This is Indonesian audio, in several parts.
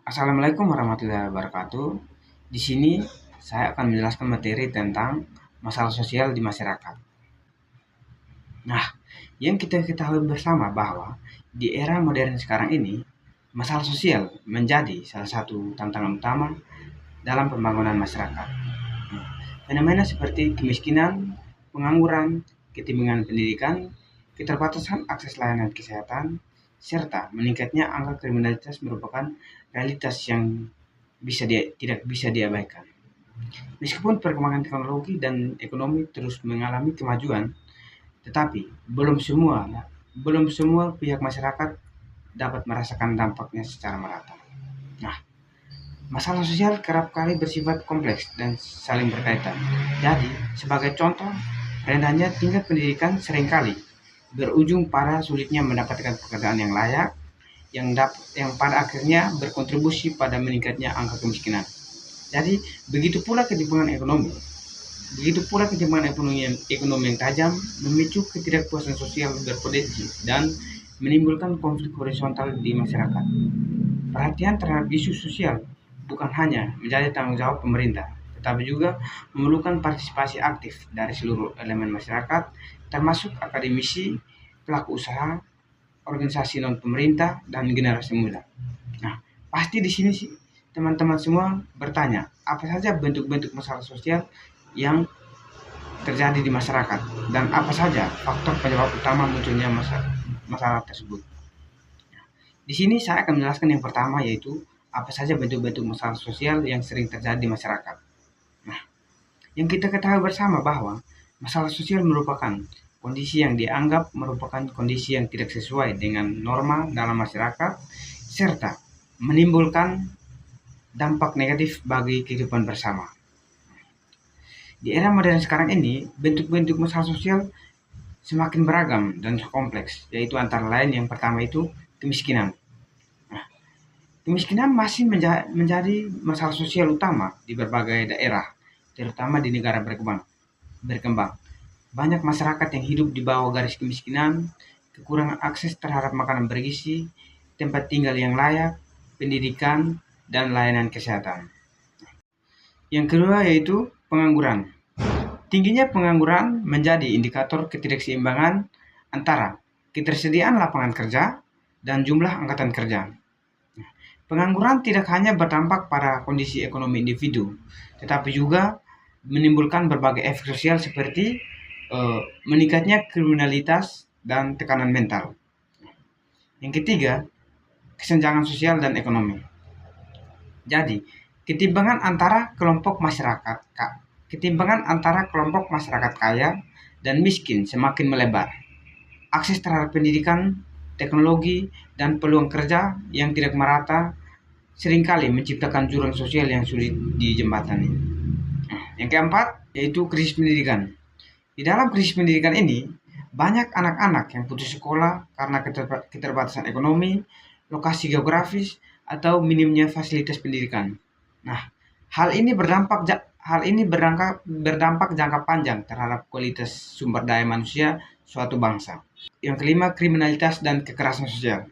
Assalamualaikum warahmatullahi wabarakatuh. Di sini saya akan menjelaskan materi tentang masalah sosial di masyarakat. Nah, yang kita ketahui bersama bahwa di era modern sekarang ini, masalah sosial menjadi salah satu tantangan utama dalam pembangunan masyarakat. Fenomena seperti kemiskinan, pengangguran, ketimpangan pendidikan, keterbatasan akses layanan kesehatan, serta meningkatnya angka kriminalitas merupakan realitas yang tidak bisa diabaikan. Meskipun perkembangan teknologi dan ekonomi terus mengalami kemajuan, tetapi belum semua pihak masyarakat dapat merasakan dampaknya secara merata. Nah, masalah sosial kerap kali bersifat kompleks dan saling berkaitan. Jadi, sebagai contoh, rendahnya tingkat pendidikan seringkali berujung pada sulitnya mendapatkan pekerjaan yang layak, yang pada akhirnya berkontribusi pada meningkatnya angka kemiskinan. Jadi, begitu pula ketimpangan ekonomi yang tajam memicu ketidakpuasan sosial berpotensi dan menimbulkan konflik horizontal di masyarakat. Perhatian terhadap isu sosial bukan hanya menjadi tanggung jawab pemerintah, tetapi juga memerlukan partisipasi aktif dari seluruh elemen masyarakat, termasuk akademisi, pelaku usaha, organisasi non-pemerintah, dan generasi muda. Nah, pasti di sini sih teman-teman semua bertanya, apa saja bentuk-bentuk masalah sosial yang terjadi di masyarakat dan apa saja faktor penyebab utama munculnya masalah tersebut. Di sini saya akan menjelaskan yang pertama, yaitu apa saja bentuk-bentuk masalah sosial yang sering terjadi di masyarakat. Nah, yang kita ketahui bersama bahwa masalah sosial merupakan kondisi yang dianggap merupakan kondisi yang tidak sesuai dengan norma dalam masyarakat serta menimbulkan dampak negatif bagi kehidupan bersama. Di era modern sekarang ini, bentuk-bentuk masalah sosial semakin beragam dan kompleks, yaitu antara lain yang pertama itu kemiskinan. Nah, kemiskinan masih menjadi masalah sosial utama di berbagai daerah, terutama di negara berkembang. Banyak masyarakat yang hidup di bawah garis kemiskinan, kekurangan akses terhadap makanan bergizi, tempat tinggal yang layak, pendidikan, dan layanan kesehatan. Yang kedua yaitu pengangguran. Tingginya pengangguran menjadi indikator ketidakseimbangan antara ketersediaan lapangan kerja dan jumlah angkatan kerja. Pengangguran tidak hanya berdampak pada kondisi ekonomi individu, tetapi juga menimbulkan berbagai efek sosial seperti meningkatnya kriminalitas dan tekanan mental. Yang ketiga, kesenjangan sosial dan ekonomi. Jadi, ketimpangan antara kelompok masyarakat kaya dan miskin semakin melebar. Akses terhadap pendidikan, teknologi, dan peluang kerja yang tidak merata seringkali menciptakan jurang sosial yang sulit dijembatani. Yang keempat, yaitu krisis pendidikan. Di dalam krisis pendidikan ini, banyak anak-anak yang putus sekolah karena keterbatasan ekonomi, lokasi geografis, atau minimnya fasilitas pendidikan. Nah, hal ini berdampak jangka panjang terhadap kualitas sumber daya manusia suatu bangsa. Yang kelima, kriminalitas dan kekerasan sosial.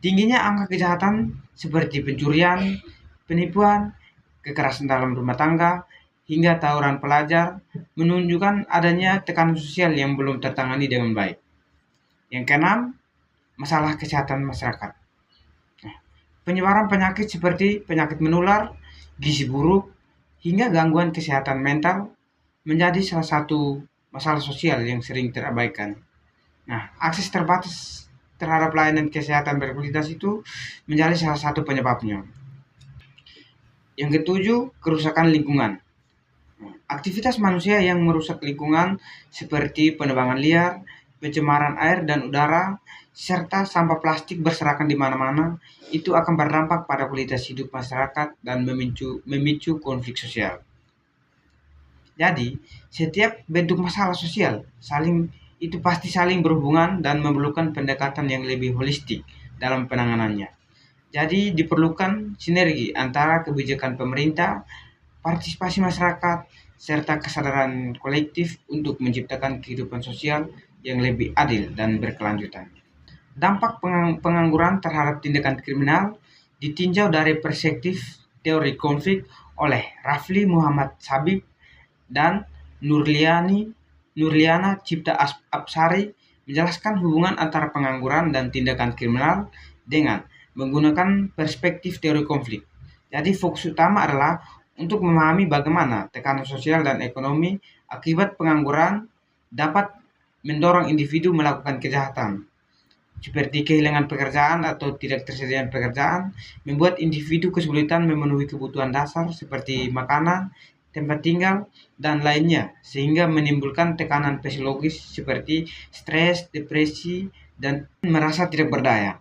Tingginya angka kejahatan seperti pencurian, penipuan, kekerasan dalam rumah tangga, hingga tawuran pelajar menunjukkan adanya tekanan sosial yang belum tertangani dengan baik. Yang keenam, masalah kesehatan masyarakat. Penyebaran penyakit seperti penyakit menular, gizi buruk, hingga gangguan kesehatan mental menjadi salah satu masalah sosial yang sering terabaikan. Nah, akses terbatas terhadap layanan kesehatan berkualitas itu menjadi salah satu penyebabnya. Yang ketujuh, kerusakan lingkungan. Aktivitas manusia yang merusak lingkungan seperti penebangan liar, pencemaran air dan udara, serta sampah plastik berserakan di mana-mana, itu akan berdampak pada kualitas hidup masyarakat dan memicu konflik sosial. Jadi, setiap bentuk masalah sosial pasti saling berhubungan dan memerlukan pendekatan yang lebih holistik dalam penanganannya. Jadi, diperlukan sinergi antara kebijakan pemerintah, partisipasi masyarakat, serta kesadaran kolektif untuk menciptakan kehidupan sosial yang lebih adil dan berkelanjutan. Dampak pengangguran terhadap tindakan kriminal ditinjau dari perspektif teori konflik oleh Rafli Muhammad Sabib dan Nurliana Cipta Absari, menjelaskan hubungan antara pengangguran dan tindakan kriminal dengan menggunakan perspektif teori konflik. Jadi fokus utama adalah untuk memahami bagaimana tekanan sosial dan ekonomi akibat pengangguran dapat mendorong individu melakukan kejahatan, seperti kehilangan pekerjaan atau tidak tersediaan pekerjaan, membuat individu kesulitan memenuhi kebutuhan dasar seperti makanan, tempat tinggal, dan lainnya, sehingga menimbulkan tekanan psikologis seperti stres, depresi, dan merasa tidak berdaya.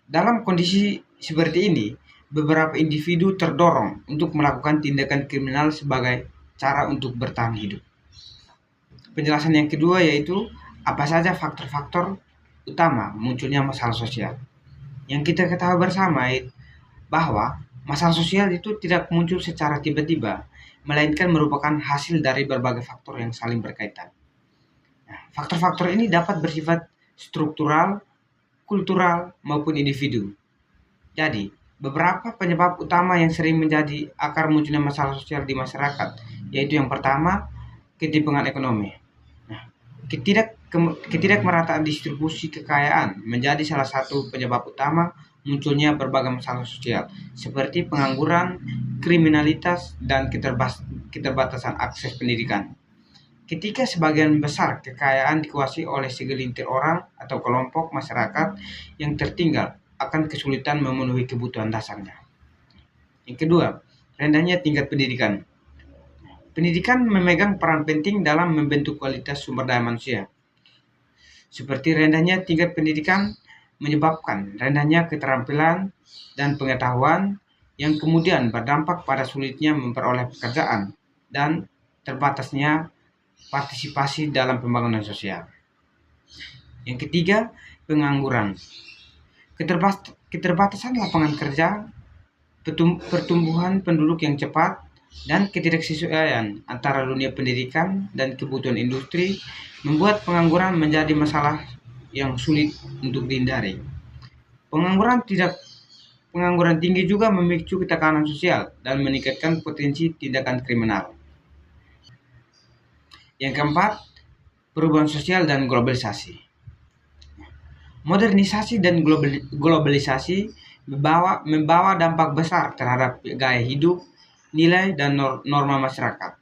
Dalam kondisi seperti ini, beberapa individu terdorong untuk melakukan tindakan kriminal sebagai cara untuk bertahan hidup. Penjelasan yang kedua yaitu apa saja faktor-faktor utama munculnya masalah sosial. Yang kita ketahui bersama bahwa masalah sosial itu tidak muncul secara tiba-tiba, melainkan merupakan hasil dari berbagai faktor yang saling berkaitan. Faktor-faktor ini dapat bersifat struktural, kultural, maupun individu. Jadi, beberapa penyebab utama yang sering menjadi akar munculnya masalah sosial di masyarakat, yaitu yang pertama, ketimpangan ekonomi. Ketidakmerataan distribusi kekayaan menjadi salah satu penyebab utama munculnya berbagai masalah sosial, seperti pengangguran, kriminalitas, dan keterbatasan akses pendidikan. Ketika sebagian besar kekayaan dikuasai oleh segelintir orang atau kelompok masyarakat yang tertinggal, akan kesulitan memenuhi kebutuhan dasarnya. Yang kedua, rendahnya tingkat pendidikan. Pendidikan memegang peran penting dalam membentuk kualitas sumber daya manusia. Seperti rendahnya tingkat pendidikan menyebabkan rendahnya keterampilan dan pengetahuan yang kemudian berdampak pada sulitnya memperoleh pekerjaan dan terbatasnya partisipasi dalam pembangunan sosial. Yang ketiga, pengangguran. Keterbatasan lapangan kerja, pertumbuhan penduduk yang cepat, dan ketidaksesuaian antara dunia pendidikan dan kebutuhan industri membuat pengangguran menjadi masalah yang sulit untuk dihindari. Pengangguran tinggi juga memicu tekanan sosial dan meningkatkan potensi tindakan kriminal. Yang keempat, perubahan sosial dan globalisasi. Modernisasi dan globalisasi membawa dampak besar terhadap gaya hidup, nilai, dan norma masyarakat.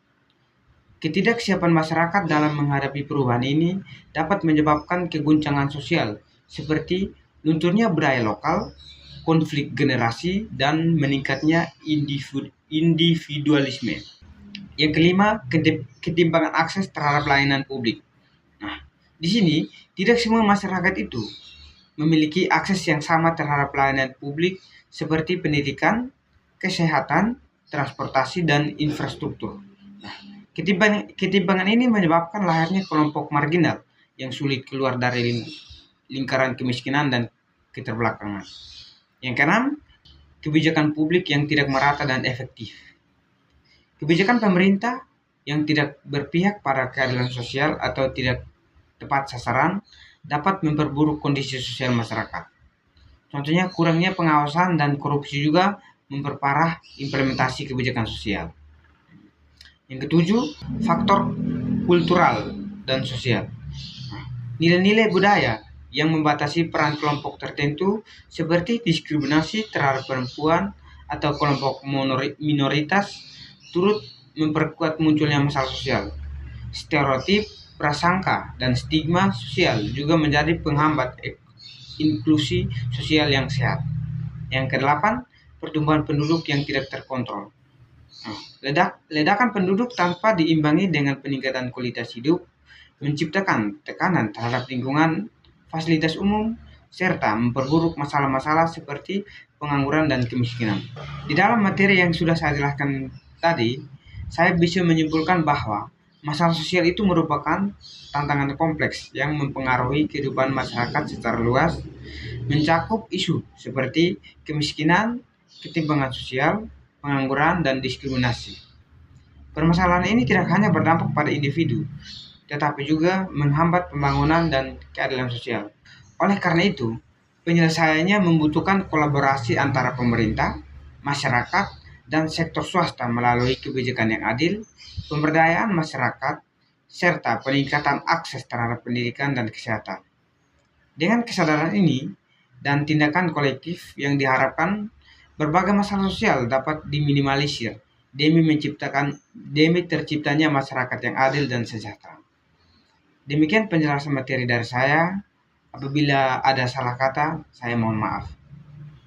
Ketidaksiapan masyarakat dalam menghadapi perubahan ini dapat menyebabkan keguncangan sosial seperti lunturnya budaya lokal, konflik generasi, dan meningkatnya individualisme. Yang kelima, ketimpangan akses terhadap layanan publik. Nah, di sini tidak semua masyarakat itu memiliki akses yang sama terhadap layanan publik seperti pendidikan, kesehatan, transportasi, dan infrastruktur. Nah, ketimpangan ini menyebabkan lahirnya kelompok marginal yang sulit keluar dari lingkaran kemiskinan dan keterbelakangan. Yang keenam, kebijakan publik yang tidak merata dan efektif. Kebijakan pemerintah yang tidak berpihak pada keadilan sosial atau tidak tepat sasaran dapat memperburuk kondisi sosial masyarakat. Contohnya, kurangnya pengawasan dan korupsi juga memperparah implementasi kebijakan sosial. Yang ketujuh, faktor kultural dan sosial. Nilai-nilai budaya yang membatasi peran kelompok tertentu seperti diskriminasi terhadap perempuan atau kelompok minoritas turut memperkuat munculnya masalah sosial. Stereotip, prasangka, dan stigma sosial juga menjadi penghambat inklusi sosial yang sehat. Yang kedelapan, pertumbuhan penduduk yang tidak terkontrol. Ledakan penduduk tanpa diimbangi dengan peningkatan kualitas hidup menciptakan tekanan terhadap lingkungan, fasilitas umum, serta memperburuk masalah-masalah seperti pengangguran dan kemiskinan. Di dalam materi yang sudah saya jelaskan tadi, saya bisa menyimpulkan bahwa masalah sosial itu merupakan tantangan kompleks yang mempengaruhi kehidupan masyarakat secara luas, mencakup isu seperti kemiskinan, ketimpangan sosial, pengangguran, dan diskriminasi. Permasalahan ini tidak hanya berdampak pada individu, tetapi juga menghambat pembangunan dan keadilan sosial. Oleh karena itu, Penyelesaiannya membutuhkan kolaborasi antara pemerintah, masyarakat, dan sektor swasta melalui kebijakan yang adil, pemberdayaan masyarakat, serta peningkatan akses terhadap pendidikan dan kesehatan. Dengan kesadaran ini dan tindakan kolektif yang diharapkan, berbagai masalah sosial dapat diminimalisir demi terciptanya masyarakat yang adil dan sejahtera. Demikian penjelasan materi dari saya. Apabila ada salah kata, saya mohon maaf.